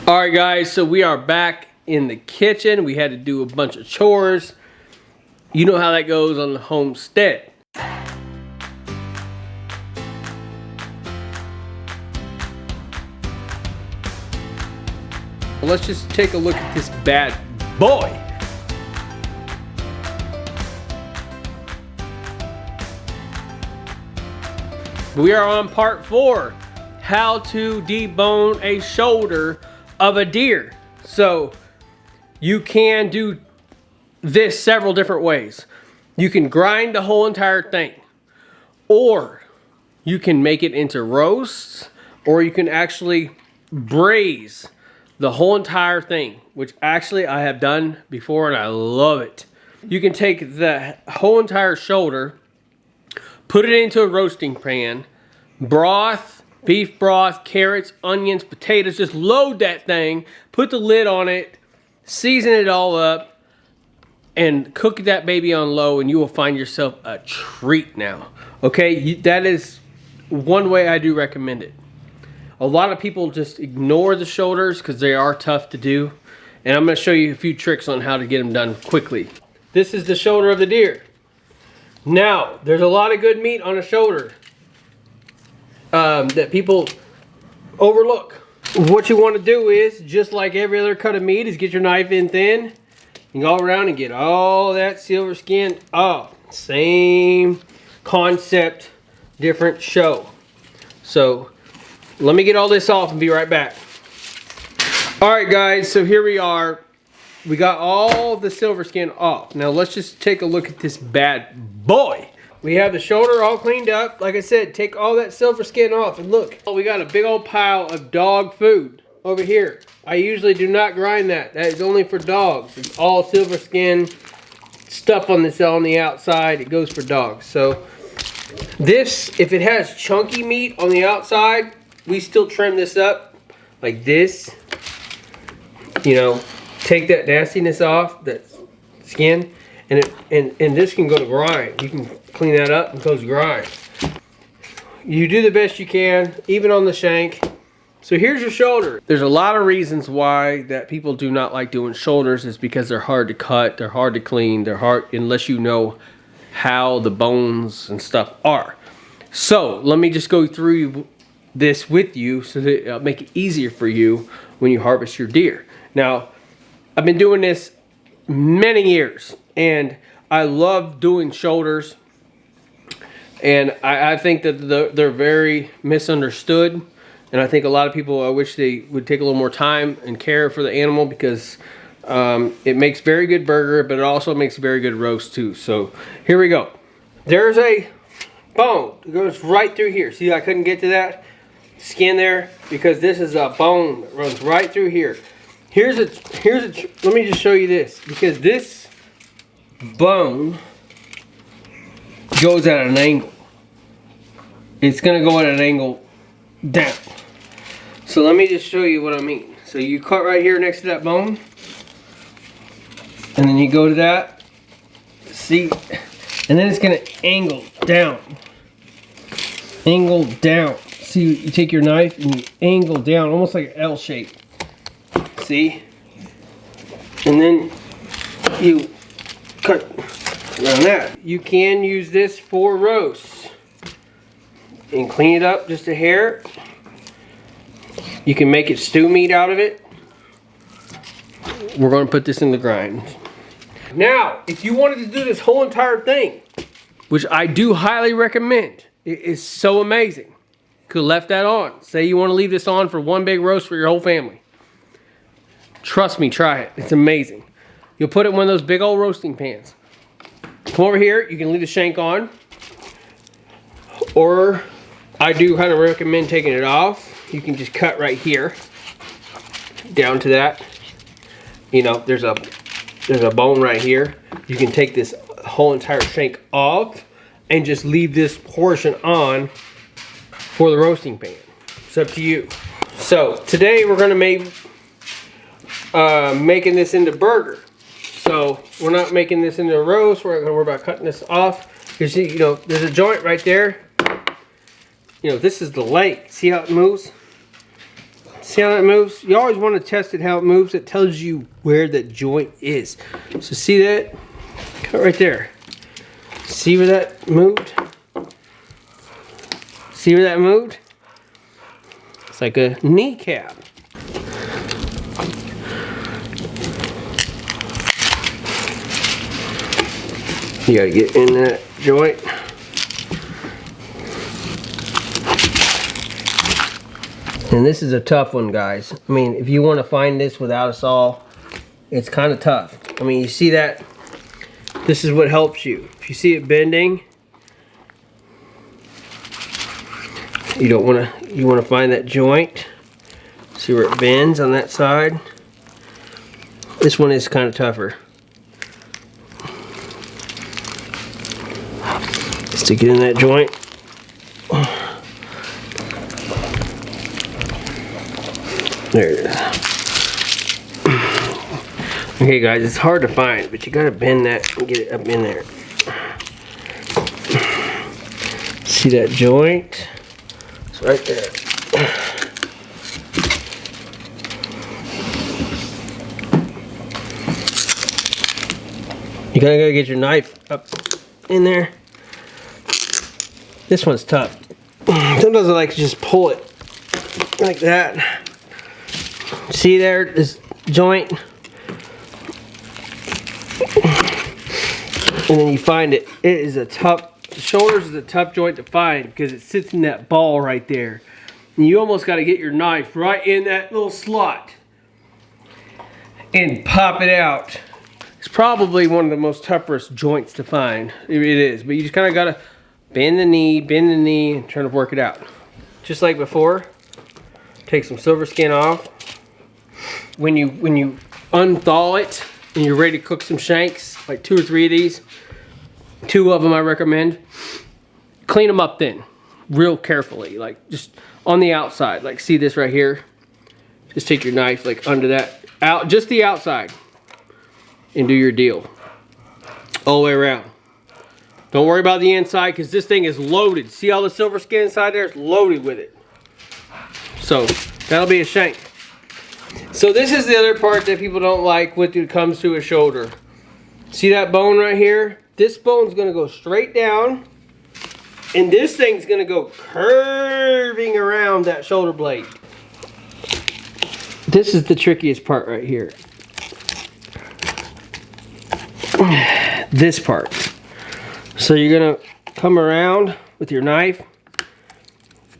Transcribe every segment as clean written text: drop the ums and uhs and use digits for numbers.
All right, guys, so we are back in the kitchen. We had to do a bunch of chores. You know how that goes on the homestead. Let's just take a look at this bad boy. We are on part 4, how to debone a shoulder of a deer. So you can do this several different ways. You can grind the whole entire thing, or you can make it into roasts, or you can actually braise the whole entire thing, which actually I have done before and I love it. You can take the whole entire shoulder, put it into a roasting pan, broth, beef broth, carrots, onions, potatoes, just load that thing, put the lid on it, season it all up, and cook that baby on low, and you will find yourself a treat now. Okay, that is one way I do recommend it. A lot of people just ignore the shoulders because they are tough to do, and I'm going to show you a few tricks on how to get them done quickly. This is the shoulder of the deer. Now, there's a lot of good meat on a shoulder that people overlook. What you want to do is, just like every other cut of meat, is get your knife in thin and go around and get all that silver skin off. Same concept, different show. So let me get all this off and be right back. Alright guys, so here we are. We got all the silver skin off. Now let's just take a look at this bad boy. We have the shoulder all cleaned up. Like I said, take all that silver skin off, and look, we got a big old pile of dog food over here. I usually do not grind that. That is only for dogs. It's all silver skin stuff on the outside. It goes for dogs. So this, if it has chunky meat on the outside, we still trim this up like this. You know, take that nastiness off, that skin, and this can go to grind. You can clean that up and goes to grind. You do the best you can, even on the shank. So here's your shoulder. There's a lot of reasons why that people do not like doing shoulders. Is because they're hard to cut, they're hard to clean, they're hard unless you know how the bones and stuff are. So let me just go through this with you so that it'll make it easier for you when you harvest your deer. Now, I've been doing this many years, and I love doing shoulders, and I think that they're very misunderstood, and I think a lot of people, I wish they would take a little more time and care for the animal, because it makes very good burger, but it also makes very good roast too. So here we go. There's a bone. It goes right through here. See, I couldn't get to that skin there because this is a bone that runs right through here. Here's a let me just show you this, because this bone goes at an angle. It's gonna go at an angle down. So let me just show you what I mean. So you cut right here next to that bone, and then you go to that, see, and then it's gonna angle down. Angle down. See, you take your knife and you angle down, almost like an L shape. See? And then you cut around that. You can use this for roasts and clean it up just a hair. You can make it stew meat out of it. We're going to put this in the grind. Now, if you wanted to do this whole entire thing, which I do highly recommend, it is so amazing. You could have left that on. Say you want to leave this on for one big roast for your whole family. Trust me, try it. It's amazing. You'll put it in one of those big old roasting pans. Come over here. You can leave the shank on. Or I do kind of recommend taking it off. You can just cut right here. Down to that. You know, there's a bone right here. You can take this whole entire shank off and just leave this portion on for the roasting pan. It's up to you. So today we're going to make making this into burger. So we're not making this into a roast. We're not going to worry about cutting this off. You see, you know, there's a joint right there. You know, this is the leg. See how it moves? See how that moves? You always want to test it how it moves. It tells you where the joint is. So see that? Cut right there. See where that moved? See where that moved? It's like a kneecap. You gotta get in that joint. And this is a tough one, guys. I mean, if you want to find this without a saw, it's kind of tough. I mean, you see that? This is what helps you. If you see it bending, you don't want to. You want to find that joint. See where it bends on that side. This one is kind of tougher. Stick it in that joint. There it is. Okay guys, it's hard to find, but you gotta bend that and get it up in there. See that joint? It's right there. You gotta get your knife up in there. This one's tough. Sometimes I like to just pull it like that. See there, this joint, and then you find it. It is a tough, the shoulders is a tough joint to find because it sits in that ball right there. And you almost got to get your knife right in that little slot and pop it out. It's probably one of the most toughest joints to find. It is, but you just kind of got to bend the knee, and try to work it out. Just like before, take some silver skin off. When you unthaw it and you're ready to cook some shanks, like 2 or 3 of these, 2 of them I recommend, clean them up then, real carefully, like just on the outside. Like see this right here? Just take your knife like under that, just the outside, and do your deal. All the way around. Don't worry about the inside because this thing is loaded. See all the silver skin inside there? It's loaded with it. So that'll be a shank. So this is the other part that people don't like when it comes to a shoulder. See that bone right here? This bone's gonna go straight down, and this thing's gonna go curving around that shoulder blade. This is the trickiest part right here. This part. So you're gonna come around with your knife.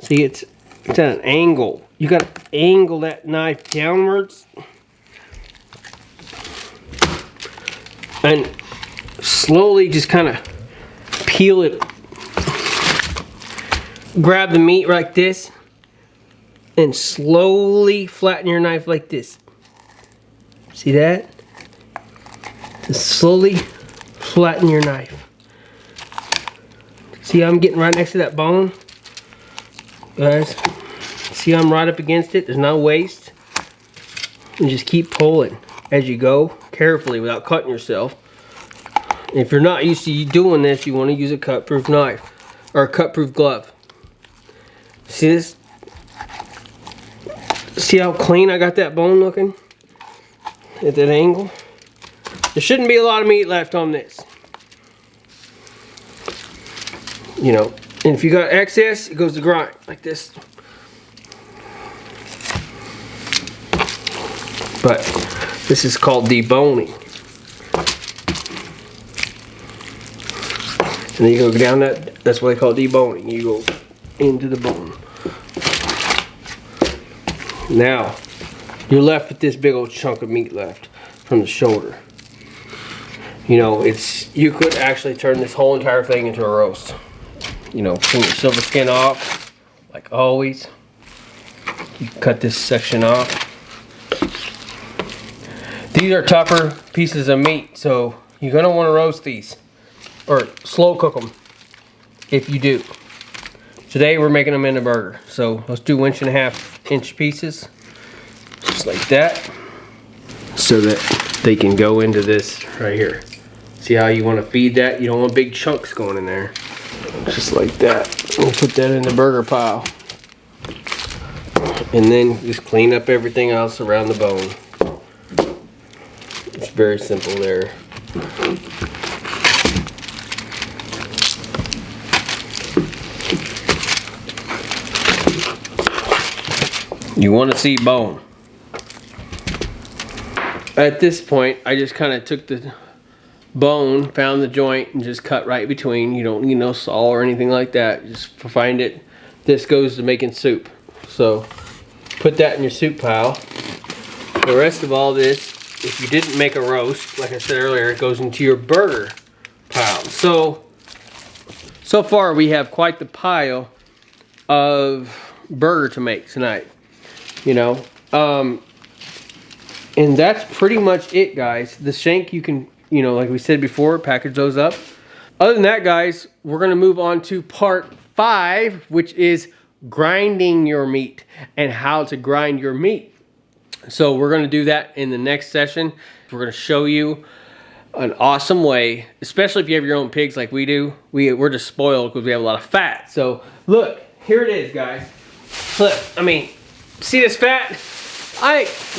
See, it's at an angle. You gotta angle that knife downwards and slowly just kind of peel it. Grab the meat like this and slowly flatten your knife like this. See that? Just slowly flatten your knife. See how I'm getting right next to that bone? Guys, see I'm right up against it. There's no waste. And just keep pulling as you go, carefully without cutting yourself. If you're not used to doing this, you want to use a cut-proof knife or a cut-proof glove. See this? See how clean I got that bone looking at that angle? There shouldn't be a lot of meat left on this. You know, and if you got excess, it goes to grind like this. But this is called deboning. And then you go down that's what they call deboning. You go into the bone. Now, you're left with this big old chunk of meat left from the shoulder. You know, you could actually turn this whole entire thing into a roast. You know, clean your silver skin off, like always. You cut this section off. These are tougher pieces of meat, so you're gonna want to roast these or slow cook them if you do. Today we're making them in a burger, so let's do 1.5-inch pieces, just like that, so that they can go into this right here. See how you want to feed that? You don't want big chunks going in there. Just like that. We'll put that in the burger pile. And then just clean up everything else around the bone. It's very simple there. You want to see bone. At this point, I just kind of took the bone, found the joint, and just cut right between. You don't need no saw or anything like that. Just find it. This goes to making soup. So put that in your soup pile. The rest of all this, if you didn't make a roast, like I said earlier, it goes into your burger pile. So far we have quite the pile of burger to make tonight. You know, and that's pretty much it, guys. The shank, you can, you know, like we said before, package those up. Other than that, guys, we're gonna move on to part 5, which is grinding your meat and how to grind your meat. So we're gonna do that in the next session. We're gonna show you an awesome way, especially if you have your own pigs like we do. We're just spoiled because we have a lot of fat. So look, here it is, guys. Look, I mean, see this fat?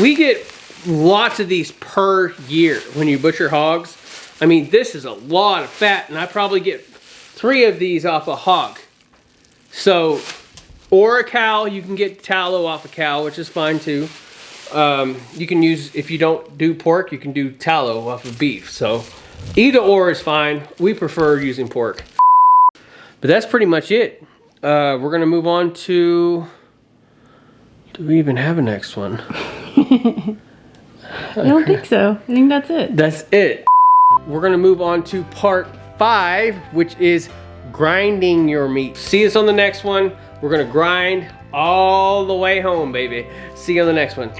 We get lots of these per year when you butcher hogs. I mean, this is a lot of fat, and I probably get 3 of these off a hog. So, or a cow, you can get tallow off a cow, which is fine too. You can use, if you don't do pork, you can do tallow off of beef. So either or is fine. We prefer using pork. But that's pretty much it. We're gonna move on to, do we even have a next one? I don't think so. I think that's it. That's it. We're gonna move on to part 5, which is grinding your meat. See us on the next one. We're gonna grind all the way home, baby. See you on the next one.